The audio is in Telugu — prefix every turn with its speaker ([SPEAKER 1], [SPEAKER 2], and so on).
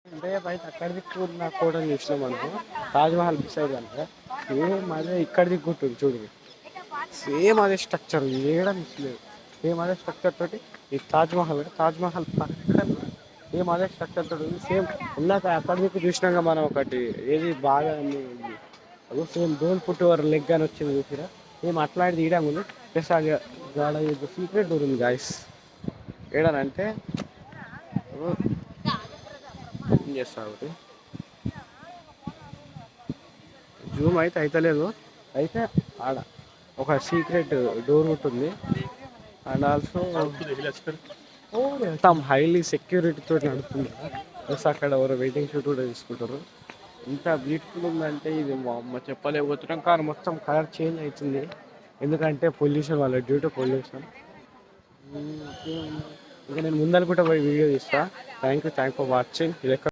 [SPEAKER 1] అంటే బయట అక్కడ దిక్కు ఉన్న కోటని చూసినాం మనము తాజ్మహల్ బిసైడ్ అంటే సేమ్ అదే ఇక్కడ దిక్కుంటుంది చూడు. సేమ్ అదే స్ట్రక్చర్ ఏడా మిస్లేదు. సేమ్ అదే స్ట్రక్చర్ తోటి ఈ తాజ్మహల్ పక్కన సేమ్ అదే స్ట్రక్చర్ తోటి ఉంది. సేమ్ ఇందాక అక్కడ దిక్కు చూసినాక మనం ఒకటి ఏది బాగా అదో same don't put your leg అని వచ్చింది చూసిరా. సేమ్ అట్లాంటిది ఈడ ఉంది. ప్లస్ అది గాడ సీక్రెట్ డోర్ ఉంది గాయస్. ఏడనంటే ఏం చేస్తా ఒకటి జూమ్ అయితే అయితలేదు. అయితే ఆడ ఒక సీక్రెట్ డోర్ ఉంటుంది. అండ్ ఆల్సో మొత్తం హైలీ సెక్యూరిటీ తోటి నడుస్తుంది. ప్లస్ అక్కడ ఎవరో వెయిటింగ్ షూట్ కూడా తీసుకుంటారు. ఇంత బ్యూటిఫుల్ ఉందంటే ఇది మా అమ్మ చెప్పలేకపోతున్నాం. కానీ మొత్తం కలర్ చేంజ్ అవుతుంది. ఎందుకంటే పొల్యూషన్ వల్ల డ్యూ టు పొల్యూషన్. ఇంకా నేను ముందనుకుంటా పోయి వీడియో తీస్తా. Thank you for watching. ఇది